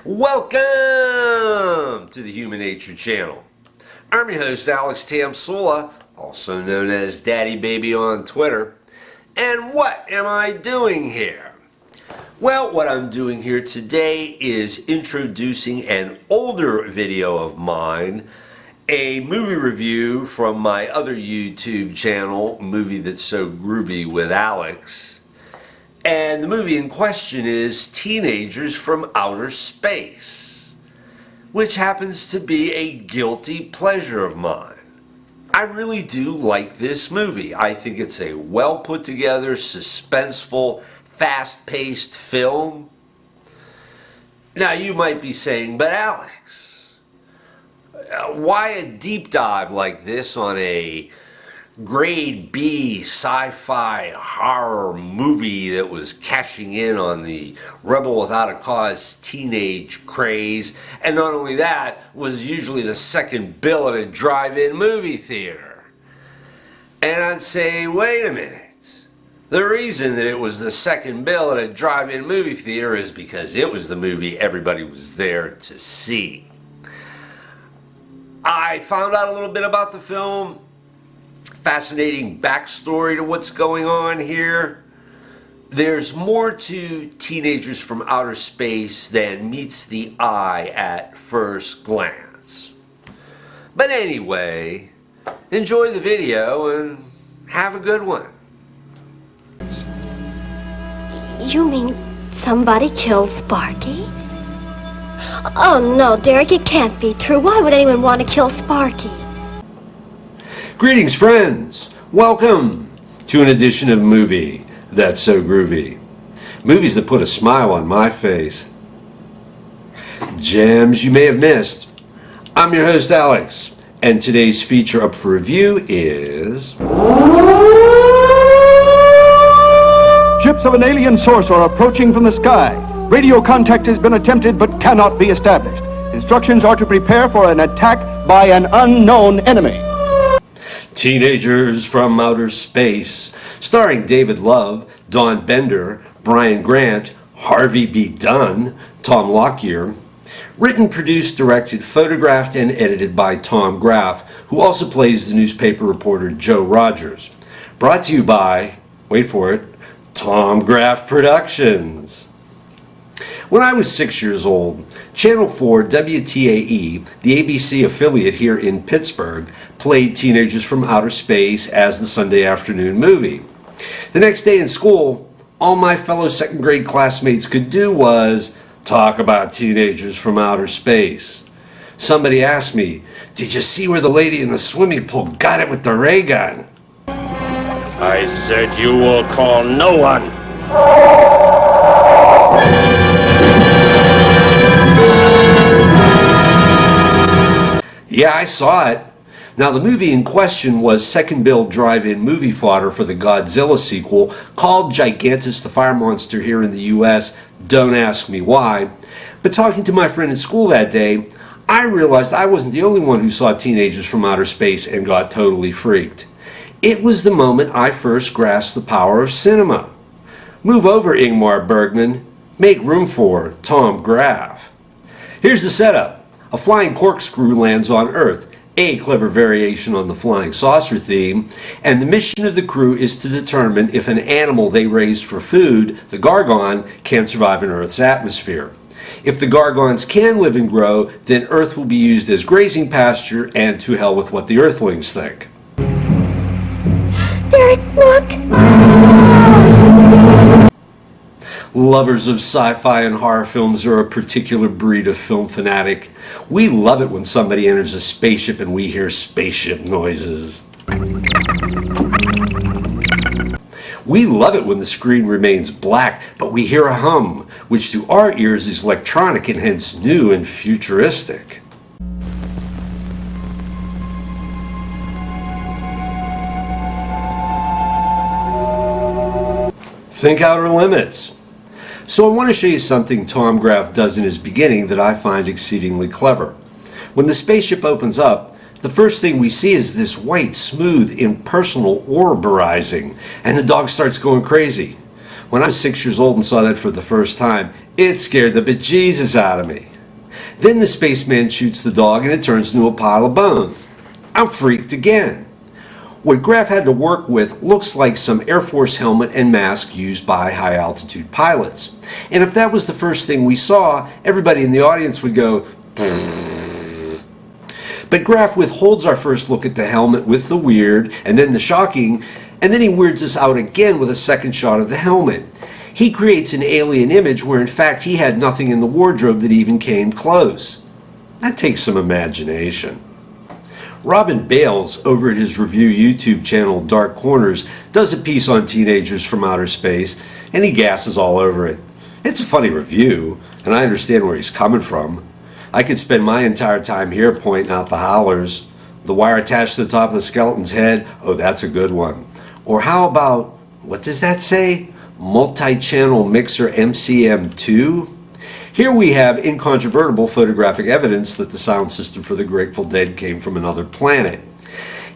Welcome to the Human Nature Channel. I'm your host, Alex Mtamsula, also known as Daddy Baby on Twitter. And what am I doing here? Well, what I'm doing here today is introducing an older video of mine, a movie review from my other YouTube channel, Movie That's So Groovy with Alex. And the movie in question is Teenagers from Outer Space, which happens to be a guilty pleasure of mine. I really do like this movie. I think it's a well put together, suspenseful, fast-paced film. Now you might be saying, but Alex, why a deep dive like this on a grade B sci-fi horror movie that was cashing in on the Rebel Without a Cause teenage craze, and not only that, was usually the second bill at a drive-in movie theater? And I'd say, wait a minute. The reason that it was the second bill at a drive-in movie theater is because it was the movie everybody was there to see. I found out a little bit about the film. Fascinating backstory to what's going on here. There's more to Teenagers from Outer Space than meets the eye at first glance. But anyway, enjoy the video and have a good one. You mean somebody killed Sparky? Oh no, Derek, it can't be true. Why would anyone want to kill Sparky? Greetings, friends. Welcome to an edition of Movie That's So Groovy. Movies that put a smile on my face. Gems you may have missed. I'm your host, Alex, and today's feature up for review is... Ships of an alien source are approaching from the sky. Radio contact has been attempted but cannot be established. Instructions are to prepare for an attack by an unknown enemy. Teenagers from Outer Space, starring David Love, Dawn Bender, Brian Grant, Harvey B. Dunn, Tom Lockyer. Written, produced, directed, photographed, and edited by Tom Graff, who also plays the newspaper reporter Joe Rogers. Brought to you by, wait for it, Tom Graff Productions. When I was 6 years old, Channel 4 WTAE, the ABC affiliate here in Pittsburgh, played Teenagers from Outer Space as the Sunday afternoon movie. The next day in school, all my fellow second grade classmates could do was talk about Teenagers from Outer Space. Somebody asked me, "Did you see where the lady in the swimming pool got it with the ray gun?" I said you will call no one. Yeah, I saw it. Now, the movie in question was second bill drive-in movie fodder for the Godzilla sequel called Gigantus the Fire Monster here in the U.S. Don't ask me why. But talking to my friend in school that day, I realized I wasn't the only one who saw Teenagers from Outer Space and got totally freaked. It was the moment I first grasped the power of cinema. Move over, Ingmar Bergman. Make room for Tom Graff. Here's the setup. A flying corkscrew lands on Earth, a clever variation on the flying saucer theme, and the mission of the crew is to determine if an animal they raised for food, the gargon, can survive in Earth's atmosphere. If the gargons can live and grow, then Earth will be used as grazing pasture, and to hell with what the Earthlings think. Derek, look! Lovers of sci-fi and horror films are a particular breed of film fanatic. We love it when somebody enters a spaceship and we hear spaceship noises. We love it when the screen remains black, but we hear a hum, which to our ears is electronic and hence new and futuristic. Think Outer Limits. So I want to show you something Tom Graff does in his beginning that I find exceedingly clever. When the spaceship opens up, the first thing we see is this white, smooth, impersonal orb arising, and the dog starts going crazy. When I was 6 years old and saw that for the first time, it scared the bejesus out of me. Then the spaceman shoots the dog and it turns into a pile of bones. I'm freaked again. What Graf had to work with looks like some Air Force helmet and mask used by high-altitude pilots. And if that was the first thing we saw, everybody in the audience would go, "Pfft." But Graf withholds our first look at the helmet with the weird, and then the shocking, and then he weirds us out again with a second shot of the helmet. He creates an alien image where in fact he had nothing in the wardrobe that even came close. That takes some imagination. Robin Bales, over at his review YouTube channel Dark Corners, does a piece on teenagers from outer space, and he gasses all over it. It's a funny review, and I understand where he's coming from. I could spend my entire time here pointing out the howlers. The wire attached to the top of the skeleton's head, oh, that's a good one. Or how about, what does that say? Multi-channel mixer MCM2? Here we have incontrovertible photographic evidence that the sound system for the Grateful Dead came from another planet.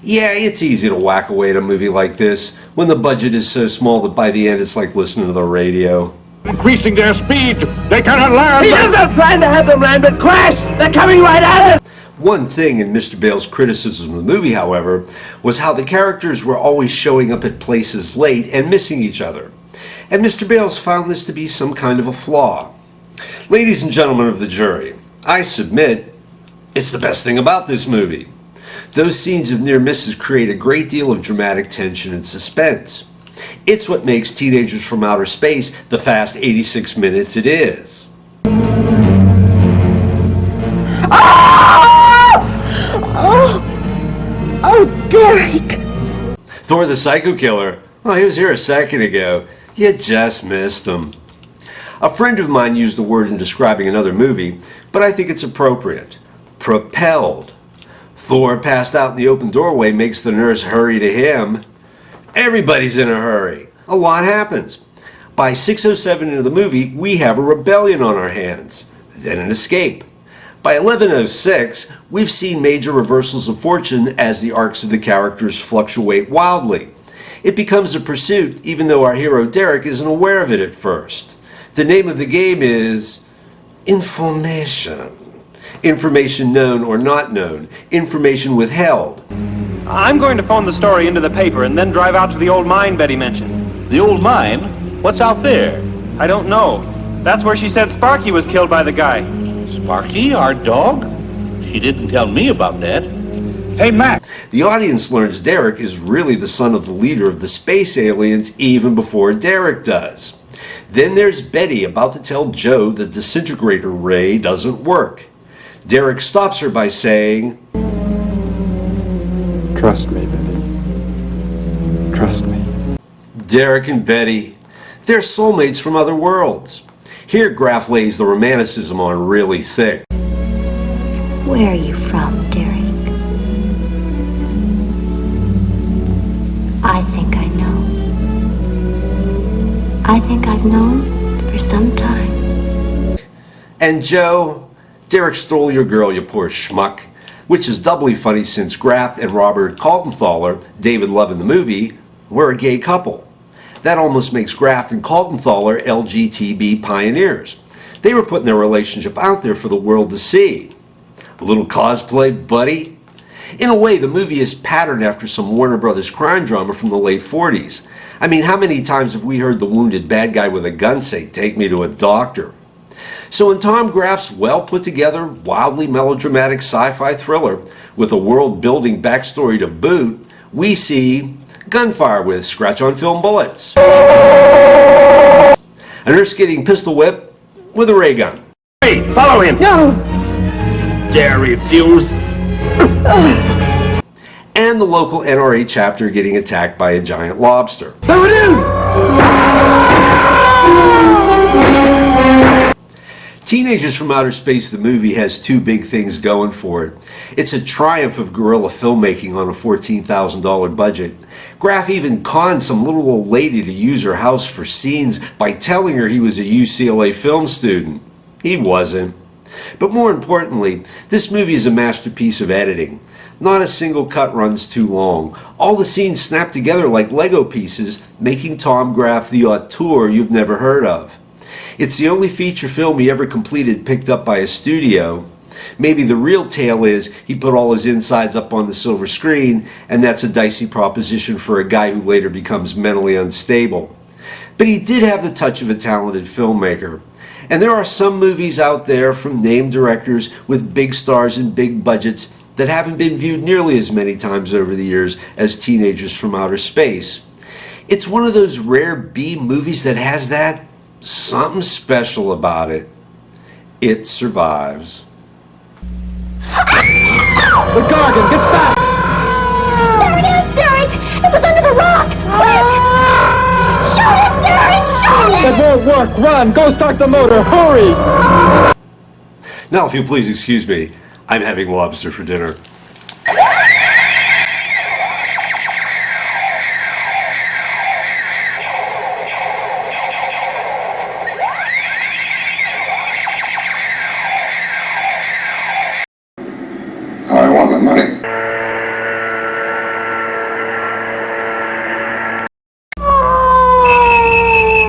Yeah, it's easy to whack away at a movie like this when the budget is so small that by the end it's like listening to the radio. Increasing their speed. They cannot land. He is not trying to have them land, but crash! They're coming right at us! One thing in Mr. Bale's criticism of the movie, however, was how the characters were always showing up at places late and missing each other. And Mr. Bales found this to be some kind of a flaw. Ladies and gentlemen of the jury, I submit it's the best thing about this movie. Those scenes of near misses create a great deal of dramatic tension and suspense. It's what makes Teenagers from Outer Space the fast 86 minutes it is. Oh, Derek! Thor the Psycho Killer, oh, he was here a second ago. You just missed him. A friend of mine used the word in describing another movie, but I think it's appropriate. Propelled. Thor passed out in the open doorway makes the nurse hurry to him. Everybody's in a hurry. A lot happens. By 6:07 into the movie, we have a rebellion on our hands, then an escape. By 11:06, we've seen major reversals of fortune as the arcs of the characters fluctuate wildly. It becomes a pursuit even though our hero Derek isn't aware of it at first. The name of the game is information. Information known or not known. Information withheld. I'm going to phone the story into the paper and then drive out to the old mine Betty mentioned. The old mine? What's out there? I don't know. That's where she said Sparky was killed by the guy. Sparky, our dog? She didn't tell me about that. Hey, Mac. The audience learns Derek is really the son of the leader of the space aliens even before Derek does. Then there's Betty about to tell Joe the disintegrator ray doesn't work. Derek stops her by saying, Trust me, Betty. Trust me. Derek and Betty, they're soulmates from other worlds. Here Graf lays the romanticism on really thick. Where are you from, Derek? I think I know. I think I've known for some time. And Joe, Derek stole your girl, you poor schmuck. Which is doubly funny since Graf and Robert Kaltenthaler, David Love in the movie, were a gay couple. That almost makes Graf and Kaltenthaler LGTB pioneers. They were putting their relationship out there for the world to see. A little cosplay, buddy? In a way, the movie is patterned after some Warner Brothers crime drama from the late 40s. I mean, how many times have we heard the wounded bad guy with a gun say, "Take me to a doctor"? So in Tom Graf's well-put-together, wildly melodramatic sci-fi thriller with a world-building backstory to boot, we see gunfire with scratch-on-film bullets, a nurse getting pistol whipped with a ray gun. Hey, follow him! No! Dare refuse? And the local NRA chapter getting attacked by a giant lobster. There it is! Teenagers from Outer Space, the movie, has two big things going for it. It's a triumph of guerrilla filmmaking on a $14,000 budget. Graf even conned some little old lady to use her house for scenes by telling her he was a UCLA film student. He wasn't. But more importantly, this movie is a masterpiece of editing. Not a single cut runs too long. All the scenes snap together like Lego pieces, making Tom Graf the auteur you've never heard of. It's the only feature film he ever completed picked up by a studio. Maybe the real tale is he put all his insides up on the silver screen, and that's a dicey proposition for a guy who later becomes mentally unstable. But he did have the touch of a talented filmmaker. And there are some movies out there from named directors with big stars and big budgets that haven't been viewed nearly as many times over the years as Teenagers from Outer Space. It's one of those rare B movies that has that something special about it. It survives. The Gargan, get back! There it is, Derek! It was under the rock! Quick! Shoot it, Derek! Shoot it! It won't work. Run! Go start the motor! Hurry! Now, if you'll please excuse me, I'm having lobster for dinner.